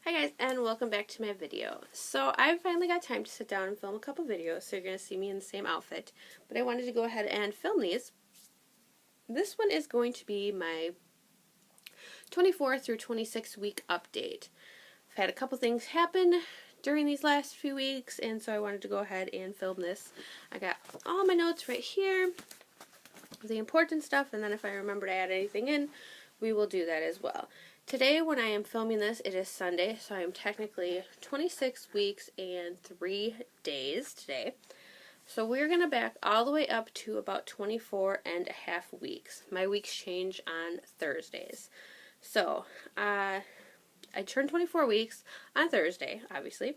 Hi guys, and welcome back to my video. So I finally got time to sit down and film a couple videos, so you're going to see me in the same outfit. But I wanted to go ahead and film these. This one is going to be my 24 through 26 week update. I've had a couple things happen during these last few weeks, and so I wanted to go ahead and film this. I got all my notes right here, the important stuff, and then if I remember to add anything in, we will do that as well. Today, when I am filming this, it is Sunday, so I am technically 26 weeks and 3 days today. So we're going to back all the way up to about 24 and a half weeks. My weeks change on Thursdays. So, I turned 24 weeks on Thursday, obviously.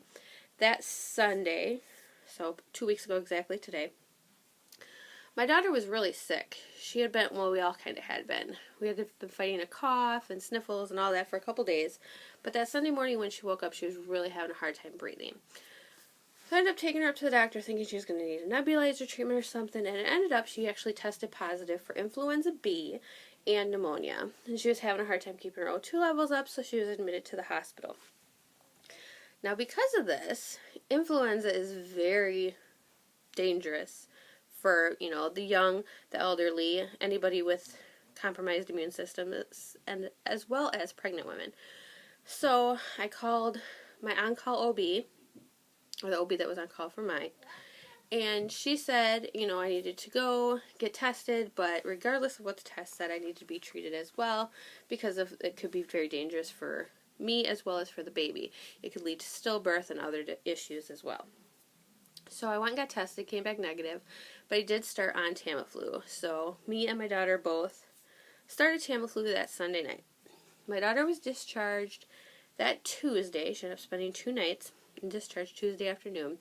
That Sunday, so 2 weeks ago exactly today, my daughter was really sick. She had been, well, we all kind of had been. We had been fighting a cough and sniffles and all that for a couple days. But that Sunday morning when she woke up, she was really having a hard time breathing. So I ended up taking her up to the doctor thinking she was going to need a nebulizer treatment or something. And it ended up she actually tested positive for influenza B and pneumonia. And she was having a hard time keeping her O2 levels up, so she was admitted to the hospital. Now because of this, influenza is very dangerous for, the young, the elderly, anybody with compromised immune systems, and as well as pregnant women. So I called my on-call OB, or the OB that was on call for mine, and she said, I needed to go get tested, but regardless of what the test said, I needed to be treated as well, because it could be very dangerous for me as well as for the baby. It could lead to stillbirth and other issues as well. So I went and got tested, came back negative, but I did start on Tamiflu. So me and my daughter both started Tamiflu that Sunday night. My daughter was discharged that Tuesday. She ended up spending 2 nights and discharged Tuesday afternoon.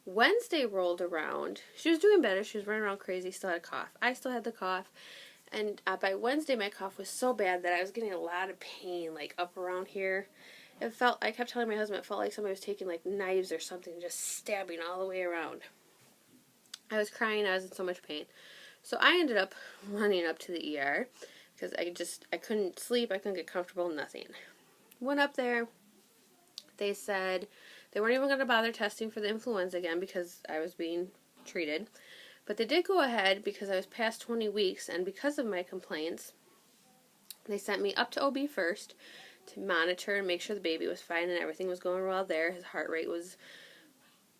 Wednesday rolled around. She was doing better. She was running around crazy, still had a cough. I still had the cough. And by Wednesday, my cough was so bad that I was getting a lot of pain, like up around here. I kept telling my husband, it felt like somebody was taking like knives or something and just stabbing all the way around. I was crying, I was in so much pain. So I ended up running up to the ER because I couldn't sleep, I couldn't get comfortable, nothing. Went up there, they said they weren't even going to bother testing for the influenza again because I was being treated. But they did go ahead because I was past 20 weeks, and because of my complaints, they sent me up to OB first to monitor and make sure the baby was fine and everything was going well there. His heart rate was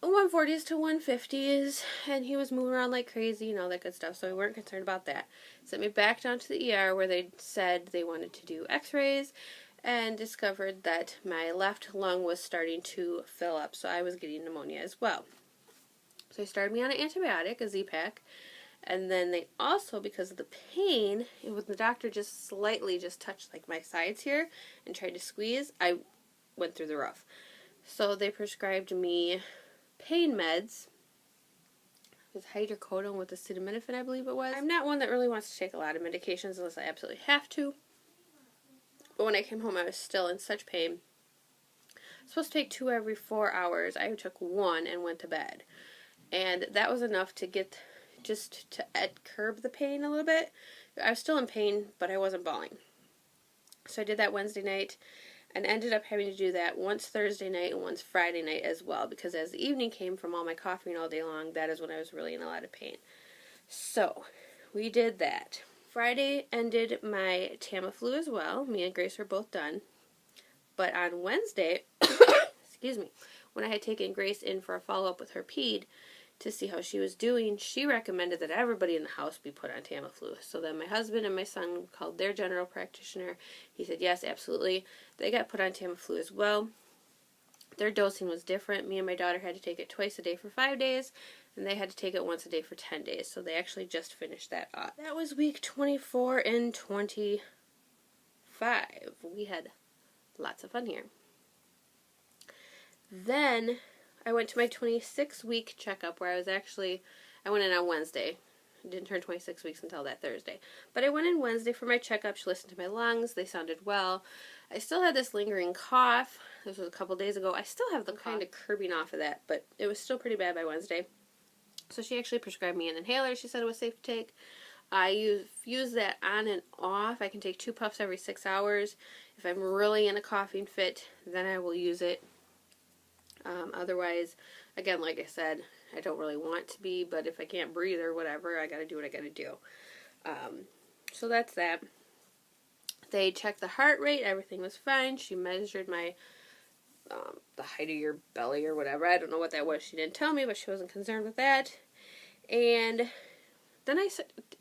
140s to 150s, and he was moving around like crazy and all that good stuff, so we weren't concerned about that. Sent me back down to the ER where they said they wanted to do x-rays and discovered that my left lung was starting to fill up, so I was getting pneumonia as well. So they started me on an antibiotic, a Z-Pak, and then they also, because of the pain, the doctor just slightly touched like my sides here and tried to squeeze, I went through the roof. So they prescribed me pain meds. It was hydrocodone with acetaminophen, I believe it was. I'm not one that really wants to take a lot of medications unless I absolutely have to. But when I came home, I was still in such pain. I was supposed to take 2 every 4 hours. I took 1 and went to bed. And that was enough to curb the pain a little bit. I was still in pain, but I wasn't bawling. So I did that Wednesday night and ended up having to do that once Thursday night and once Friday night as well, because as the evening came from all my coughing all day long, that is when I was really in a lot of pain. So we did that. Friday ended my Tamiflu as well. Me and Grace were both done. But on Wednesday, excuse me, when I had taken Grace in for a follow-up with her ped, to see how she was doing, she recommended that everybody in the house be put on Tamiflu. So then my husband and my son called their general practitioner. He said, yes, absolutely. They got put on Tamiflu as well. Their dosing was different. Me and my daughter had to take it twice a day for 5 days, and they had to take it once a day for 10 days. So they actually just finished that up. That was week 24 and 25. We had lots of fun here. Then I went to my 26-week checkup where I went in on Wednesday. I didn't turn 26 weeks until that Thursday. But I went in Wednesday for my checkup. She listened to my lungs. They sounded well. I still had this lingering cough. This was a couple days ago. I still have the kind of curbing off of that, but it was still pretty bad by Wednesday. So she actually prescribed me an inhaler. She said it was safe to take. I use that on and off. I can take 2 puffs every 6 hours. If I'm really in a coughing fit, then I will use it. Otherwise, again, like I said, I don't really want to be, but if I can't breathe or whatever, I gotta do what I gotta do. So that's that. They checked the heart rate. Everything was fine. She measured my the height of your belly or whatever. I don't know what that was. She didn't tell me, but she wasn't concerned with that. And then I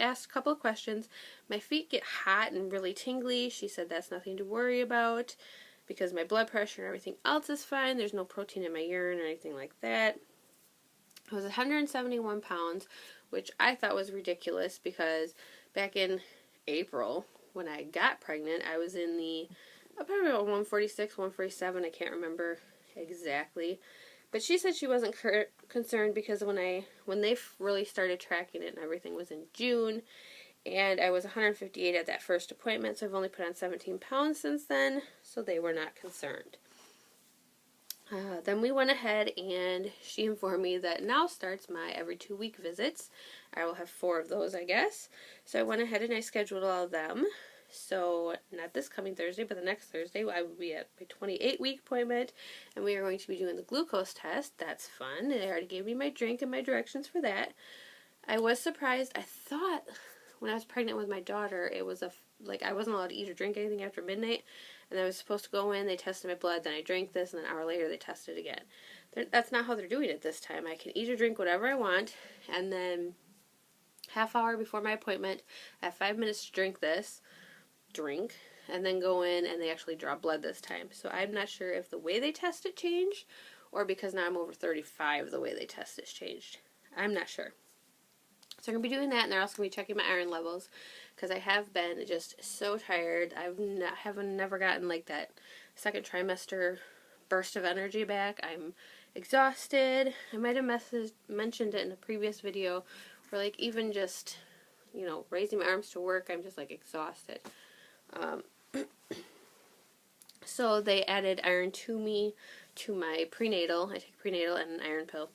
asked a couple of questions. My feet get hot and really tingly. She said that's nothing to worry about because my blood pressure and everything else is fine. There's no protein in my urine or anything like that. I was 171 pounds, which I thought was ridiculous because back in April, when I got pregnant, I was in the probably about 146, 147. I can't remember exactly. But she said she wasn't concerned because when they really started tracking it and everything was in June, and I was 158 at that first appointment, so I've only put on 17 pounds since then, so they were not concerned. Then we went ahead and she informed me that now starts my every 2-week visits. I will have 4 of those, I guess. So I went ahead and I scheduled all of them. So not this coming Thursday, but the next Thursday I will be at my 28-week appointment, and we are going to be doing the glucose test. That's fun. They already gave me my drink and my directions for that. I was surprised. I thought when I was pregnant with my daughter, it was like I wasn't allowed to eat or drink anything after midnight, and I was supposed to go in, they tested my blood, then I drank this, and then an hour later they tested again. That's not how they're doing it this time. I can eat or drink whatever I want, and then half hour before my appointment, I have 5 minutes to drink, and then go in, and they actually draw blood this time. So I'm not sure if the way they test it changed, or because now I'm over 35, the way they test it's changed. I'm not sure. So I'm going to be doing that, and they're also going to be checking my iron levels, because I have been just so tired. I've never gotten like that second trimester burst of energy back. I'm exhausted. I might have mentioned it in a previous video, where like even just, raising my arms to work, I'm just like exhausted. So they added iron to me, to my prenatal. I take prenatal and an iron pill,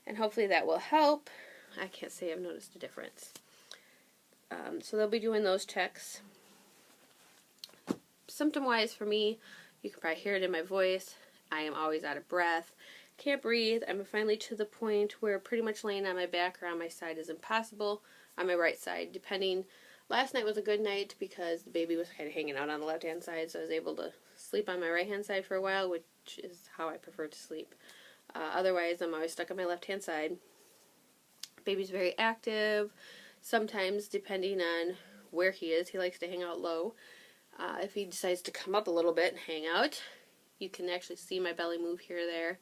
and hopefully that will help. I can't say I've noticed a difference. So they'll be doing those checks. Symptom-wise for me, you can probably hear it in my voice. I am always out of breath. Can't breathe. I'm finally to the point where pretty much laying on my back or on my side is impossible. On my right side, depending. Last night was a good night because the baby was kind of hanging out on the left-hand side, so I was able to sleep on my right-hand side for a while, which is how I prefer to sleep. Otherwise, I'm always stuck on my left-hand side. Baby's very active. Sometimes, depending on where he is, he likes to hang out low. If he decides to come up a little bit and hang out, you can actually see my belly move here or there.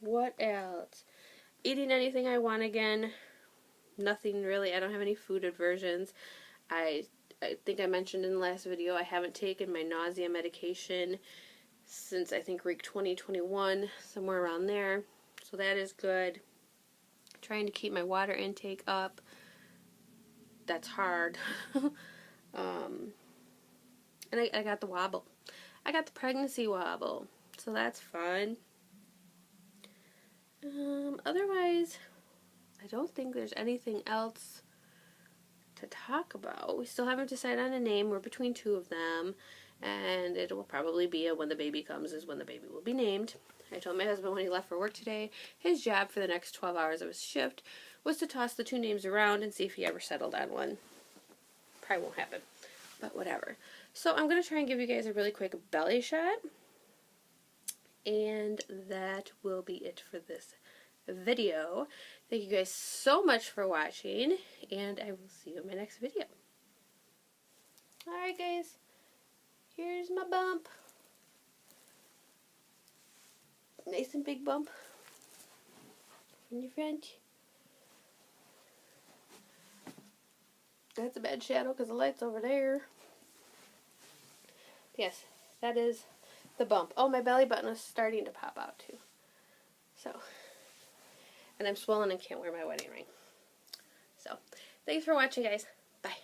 What else? Eating anything I want again. Nothing really. I don't have any food aversions. I think I mentioned in the last video, I haven't taken my nausea medication since I think week 2021, somewhere around there. So that is good. Trying to keep my water intake up. That's hard. And I got the wobble. I got the pregnancy wobble. So that's fun. Otherwise, I don't think there's anything else to talk about. We still haven't decided on a name. We're between 2 of them. And it will probably be when the baby comes is when the baby will be named. I told my husband when he left for work today, his job for the next 12 hours of his shift was to toss the 2 names around and see if he ever settled on one. Probably won't happen, but whatever. So I'm going to try and give you guys a really quick belly shot. And that will be it for this video. Thank you guys so much for watching, and I will see you in my next video. Alright guys, here's my bump. Nice and big bump in your front. That's a bad shadow because the light's over there. Yes, that is the bump. Oh, my belly button is starting to pop out too. So, and I'm swollen and can't wear my wedding ring. So, thanks for watching guys. Bye.